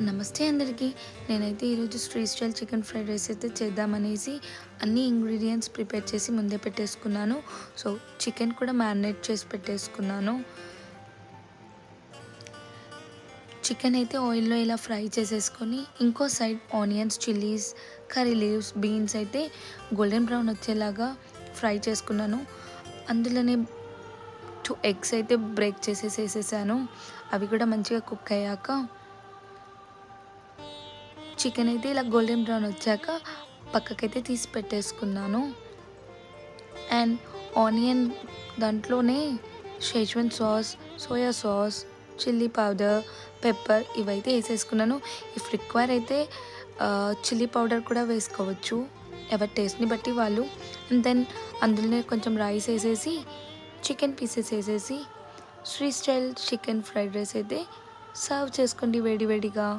నమస్తే అందరికీ. నేనైతే ఈరోజు street style chicken fried rice అయితే చేద్దామనేసి అన్ని ఇంగ్రీడియంట్స్ ప్రిపేర్ చేసి ముందే పెట్టేసుకున్నాను. సో చికెన్ కూడా మ్యారినేట్ చేసి పెట్టేసుకున్నాను. చికెన్ అయితే ఆయిల్లో ఇలా ఫ్రై చేసేసుకొని ఇంకో side onions, chillies, curry leaves, beans అయితే గోల్డెన్ బ్రౌన్ వచ్చేలాగా ఫ్రై చేసుకున్నాను. అందులోనే 2 ఎగ్స్ అయితే బ్రేక్ చేసేసేసాను. అవి కూడా మంచిగా కుక్ అయ్యాక చికెన్ అయితే ఇలా గోల్డెన్ బ్రౌన్ వచ్చాక పక్కకైతే తీసి పెట్టేసుకున్నాను. అండ్ ఆనియన్ దాంట్లోనే Schezwan sauce, soya sauce, chilli powder, pepper ఇవైతే వేసేసుకున్నాను. ఇఫ్ రిక్వైర్ అయితే చిల్లీ పౌడర్ కూడా వేసుకోవచ్చు, ఎవరి టేస్ట్ని బట్టి వాళ్ళు. అండ్ దెన్ అందులోనే కొంచెం రైస్ వేసేసి చికెన్ పీసెస్ వేసేసి street style chicken fried rice అయితే సర్వ్ చేసుకోండి వేడి వేడిగా.